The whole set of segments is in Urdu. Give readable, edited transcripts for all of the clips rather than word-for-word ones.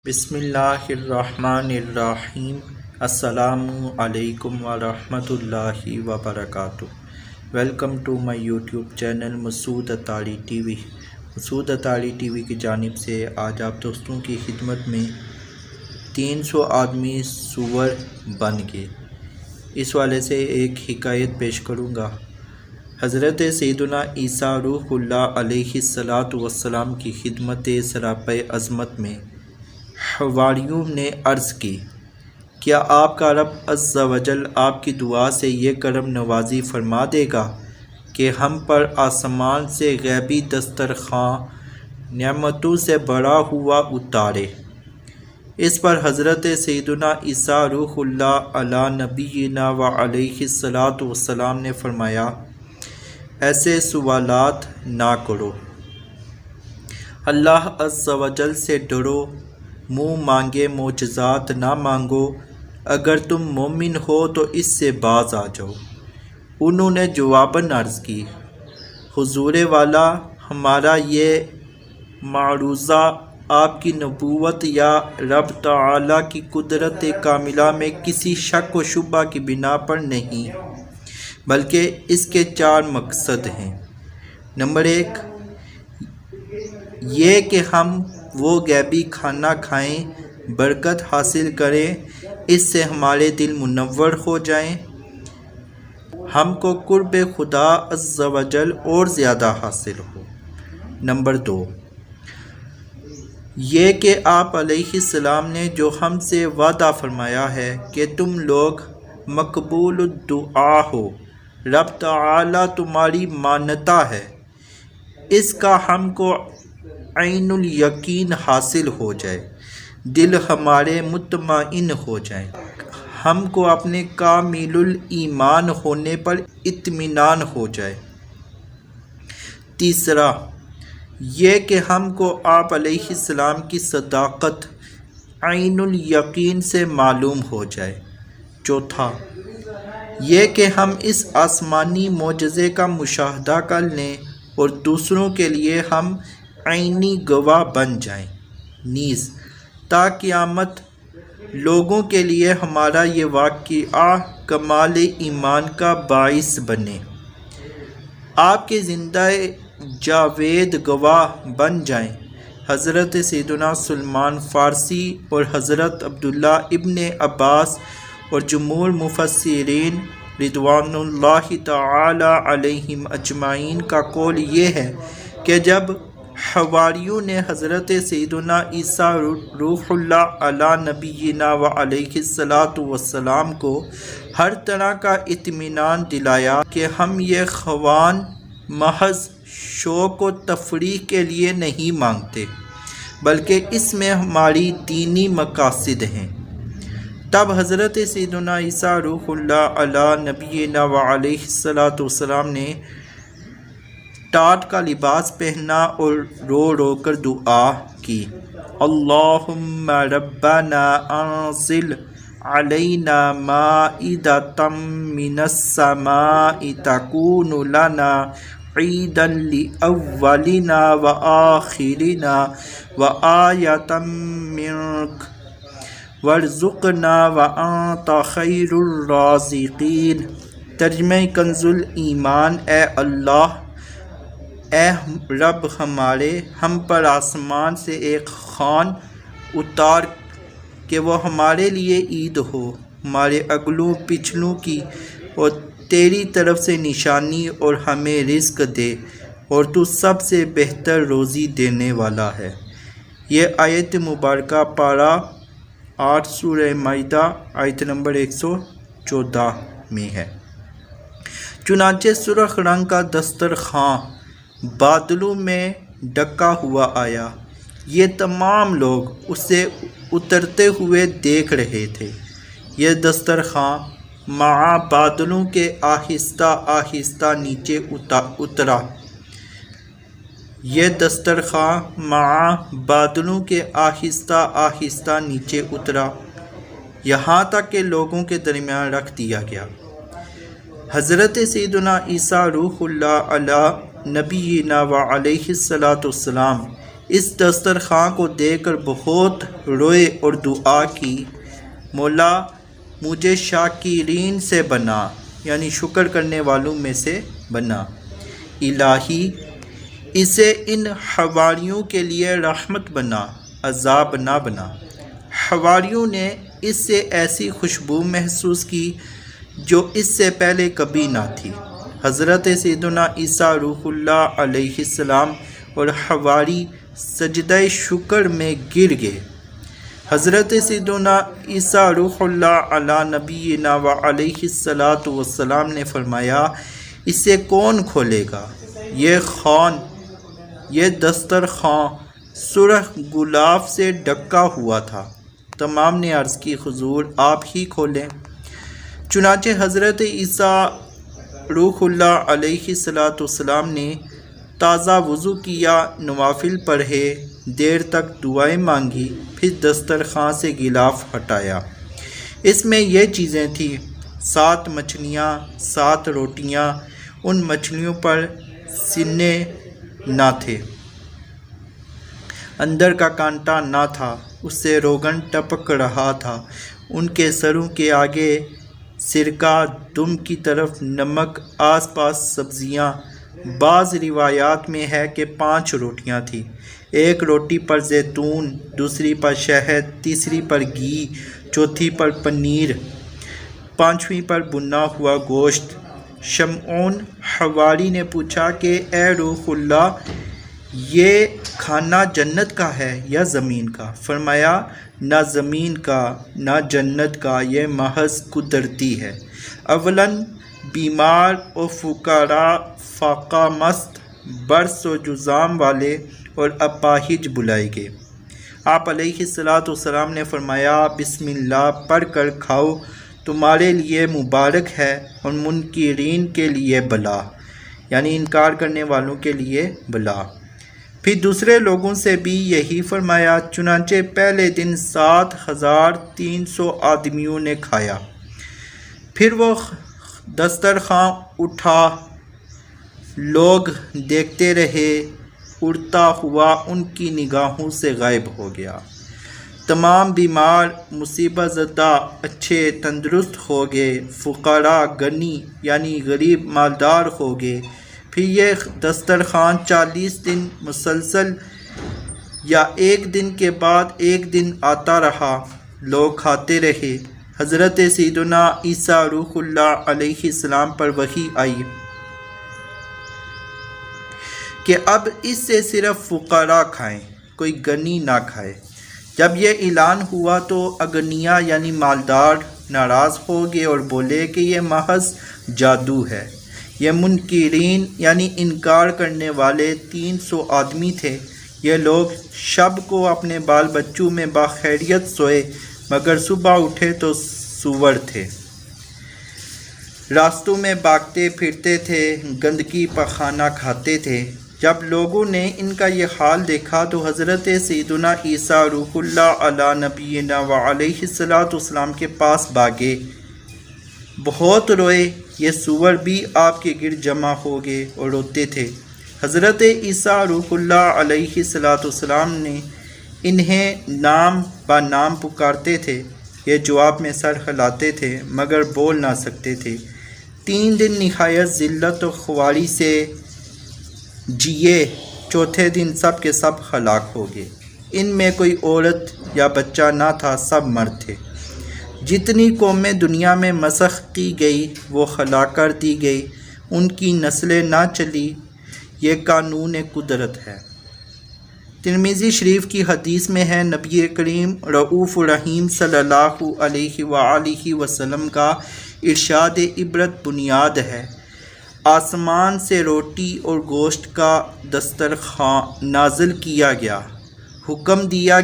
بسم اللہ الرحمن الرحیم۔ السلام علیکم ورحمۃ اللہ وبرکاتہ۔ Welcome to my YouTube channel Masood Attari TV. Masood Attari TV کی جانب سے آج آپ دوستوں کی خدمت میں 300 آدمی سور بن گئے، اس والے سے ایک حکایت پیش کروں گا۔ حضرت سیدنا عیسیٰ روح اللہ علیہ السلام کی خدمت سراپے عظمت میں حواریوں نے عرض کی، کیا آپ کا رب عز و جل آپ کی دعا سے یہ کرم نوازی فرما دے گا کہ ہم پر آسمان سے غیبی دسترخواں نعمتوں سے بھرا ہوا اتارے؟ اس پر حضرت سیدنا عیسیٰ روح اللہ علی نبینا و علیہ السلام نے فرمایا، ایسے سوالات نہ کرو، اللہ عز و جل سے ڈرو، منہ مانگے معجزات نہ مانگو، اگر تم مومن ہو تو اس سے باز آ جاؤ۔ انہوں نے جواباً عرض کی، حضور والا، ہمارا یہ معروضہ آپ کی نبوت یا رب تعالیٰ کی قدرت کاملہ میں کسی شک و شبہ کی بنا پر نہیں، بلکہ اس کے 4 مقصد ہیں۔ نمبر 1، یہ کہ ہم وہ غیبی کھانا کھائیں، برکت حاصل کریں، اس سے ہمارے دل منور ہو جائیں، ہم کو قرب خدا عز و جل اور زیادہ حاصل ہو۔ نمبر 2، یہ کہ آپ علیہ السلام نے جو ہم سے وعدہ فرمایا ہے کہ تم لوگ مقبول الدعا ہو، رب تعالیٰ تمہاری مانتا ہے، اس کا ہم کو عین الیقین حاصل ہو جائے، دل ہمارے مطمئن ہو جائیں، ہم کو اپنے کامل الایمان ہونے پر اطمینان ہو جائے۔ تیسرا، یہ کہ ہم کو آپ علیہ السلام کی صداقت عین الیقین سے معلوم ہو جائے۔ چوتھا، یہ کہ ہم اس آسمانی معجزے کا مشاہدہ کر لیں اور دوسروں کے لیے ہم عینی گواہ بن جائیں، نیز تا قیامت لوگوں کے لیے ہمارا یہ واقعہ کمال ایمان کا باعث بنے، آپ کے زندہ جاوید گواہ بن جائیں۔ حضرت سیدنا سلمان فارسی اور حضرت عبداللہ ابن عباس اور جمہور مفسرین رضوان اللہ تعالی علیہم اجمعین کا قول یہ ہے کہ جب حواریوں نے حضرت سیدنا عیسیٰ روح اللہ علی نبینا و علیہ السلام کو ہر طرح کا اطمینان دلایا کہ ہم یہ خوان محض شوق و تفریح کے لیے نہیں مانگتے، بلکہ اس میں ہماری دینی مقاصد ہیں، تب حضرت سیدنا عیسیٰ روح اللہ علی نبینا و علیہ السلام نے ٹاٹ کا لباس پہنا اور رو رو کر دعا کی، اللہم ربنا انزل علینا مائدۃ من السماء تکون لنا عیدا لاولنا وآخرنا وآیۃ منک وارزقنا وانت خیر الرازقین۔ ترجمہ کنز الایمان، اے اللہ، اے رب ہمارے، ہم پر آسمان سے ایک خوان اتار کہ وہ ہمارے لیے عید ہو، ہمارے اگلوں پچھلوں کی، اور تیری طرف سے نشانی، اور ہمیں رزق دے، اور تو سب سے بہتر روزی دینے والا ہے۔ یہ آیت مبارکہ پارہ 8 سورہ مائدہ آیت نمبر 114 میں ہے۔ چنانچہ سرخ رنگ کا دسترخواں بادلوں میں ڈھکا ہوا آیا، یہ تمام لوگ اسے اترتے ہوئے دیکھ رہے تھے۔ یہ دسترخواں مع بادلوں کے آہستہ آہستہ نیچے اترا، یہ دسترخواں مع بادلوں کے آہستہ آہستہ نیچے اترا، یہاں تک کہ لوگوں کے درمیان رکھ دیا گیا۔ حضرت سیدنا عیسیٰ روح اللہ علی نبینا و علیہ السلام اس دسترخوان کو دیکھ کر بہت روئے اور دعا کی، مولا مجھے شاکرین سے بنا، یعنی شکر کرنے والوں میں سے بنا، الہی اسے ان حواریوں کے لیے رحمت بنا، عذاب نہ بنا۔ حواریوں نے اس سے ایسی خوشبو محسوس کی جو اس سے پہلے کبھی نہ تھی۔ حضرت سیدنا عیسیٰ روح اللہ علیہ السلام اور حواری سجدہ شکر میں گر گئے۔ حضرت سیدنا عیسیٰ روح اللہ علی نبینا و علیہ السلام نے فرمایا، اسے کون کھولے گا؟ یہ دسترخوان سرخ گلاب سے ڈھکا ہوا تھا۔ تمام نے عرض کی، حضور آپ ہی کھولیں۔ چنانچہ حضرت عیسیٰ روح اللہ علیہ السلام نے تازہ وضو کیا، نوافل پڑھے، دیر تک دعائیں مانگی، پھر دسترخوان سے غلاف ہٹایا۔ اس میں یہ چیزیں تھیں: 7 مچھلیاں، 7 روٹیاں۔ ان مچھلیوں پر سینے نہ تھے، اندر کا کانٹا نہ تھا، اس سے روغن ٹپک رہا تھا۔ ان کے سروں کے آگے سرکہ، دم کی طرف نمک، آس پاس سبزیاں۔ بعض روایات میں ہے کہ 5 روٹیاں تھیں، ایک روٹی پر زیتون، دوسری پر شہد، تیسری پر گھی، چوتھی پر پنیر، 5ویں پر بنا ہوا گوشت۔ شمعون حواری نے پوچھا کہ اے روح اللہ، یہ کھانا جنت کا ہے یا زمین کا؟ فرمایا، نہ زمین کا نہ جنت کا، یہ محض قدرتی ہے۔ اولاً بیمار و فقراء، فاقہ مست، برس و جذام والے اور اپاہج بلائے گئے۔ آپ علیہ السلام نے فرمایا، بسم اللہ پڑھ کر کھاؤ، تمہارے لیے مبارک ہے اور منکرین کے لیے بلا، یعنی انکار کرنے والوں کے لیے بلا۔ پھر دوسرے لوگوں سے بھی یہی فرمایا۔ چنانچہ پہلے دن 7300 آدمیوں نے کھایا۔ پھر وہ دسترخوان اٹھا، لوگ دیکھتے رہے، اڑتا ہوا ان کی نگاہوں سے غائب ہو گیا۔ تمام بیمار، مصیبت زدہ اچھے تندرست ہو گئے، فقراء غنی یعنی غریب مالدار ہو گئے۔ پھر یہ دسترخوان 40 دن مسلسل یا ایک دن کے بعد ایک دن آتا رہا، لوگ کھاتے رہے۔ حضرت سیدنا عیسیٰ روح اللہ علیہ السلام پر وحی آئی کہ اب اس سے صرف فقراء کھائیں، کوئی غنی نہ کھائے۔ جب یہ اعلان ہوا تو اغنیاء یعنی مالدار ناراض ہو گئے اور بولے کہ یہ محض جادو ہے۔ یہ منکرین یعنی انکار کرنے والے 300 آدمی تھے۔ یہ لوگ شب کو اپنے بال بچوں میں باخیریت سوئے، مگر صبح اٹھے تو سور تھے، راستوں میں بھاگتے پھرتے تھے، گندگی پخانہ کھاتے تھے۔ جب لوگوں نے ان کا یہ حال دیکھا تو حضرت سیدنا عیسیٰ روح اللہ علی نبینا و علیہ السلام کے پاس بھاگے، بہت روئے۔ یہ سور بھی آپ کے گرد جمع ہو گئے اور روتے تھے۔ حضرت عیسیٰ روح اللہ علیہ السلام نے انہیں نام با نام پکارتے تھے۔ یہ جواب میں سر ہلاتے تھے مگر بول نہ سکتے تھے۔ 3 دن نہایت ذلت و خواری سے جیے، چوتھے دن سب کے سب ہلاک ہو گئے۔ ان میں کوئی عورت یا بچہ نہ تھا، سب مرد تھے۔ جتنی قومیں دنیا میں مسخ کی گئی وہ ہلاک کر دی گئی، ان کی نسلیں نہ چلی۔ یہ قانون قدرت ہے۔ ترمذی شریف کی حدیث میں ہے، نبی کریم رؤوف الرحیم صلی اللہ علیہ وآلہ وسلم کا ارشاد عبرت بنیاد ہے۔ آسمان سے روٹی اور گوشت کا دسترخوان نازل کیا گیا، حکم دیا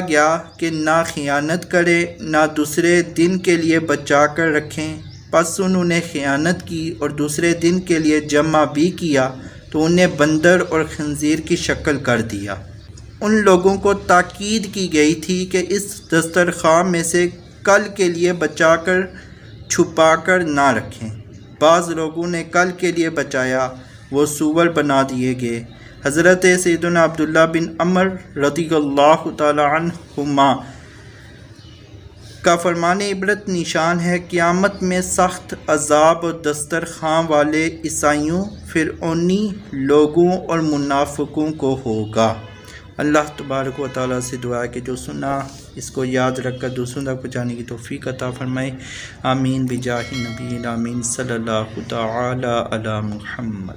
گیا کہ نہ خیانت کرے، نہ دوسرے دن کے لیے بچا کر رکھیں۔ پس انہوں نے خیانت کی اور دوسرے دن کے لیے جمع بھی کیا تو انہیں بندر اور خنزیر کی شکل کر دیا۔ ان لوگوں کو تاکید کی گئی تھی کہ اس دسترخوان میں سے کل کے لیے بچا کر چھپا کر نہ رکھیں۔ بعض لوگوں نے کل کے لیے بچایا، وہ سور بنا دیے گئے۔ حضرت سیدنا عبداللہ بن عمر رضی اللہ تعالی عنہما کا فرمان عبرت نشان ہے، قیامت میں سخت عذاب اور دسترخوان والے عیسائیوں، فرعونی لوگوں اور منافقوں کو ہوگا۔ اللہ تبارک و تعالیٰ سے دعا ہے کہ جو سنا اس کو یاد رکھ کر دوسروں تک پہنچانے کی توفیق عطا فرمائے۔ آمین بجاہ نبی آمین صلی اللہ تعالی علی محمد۔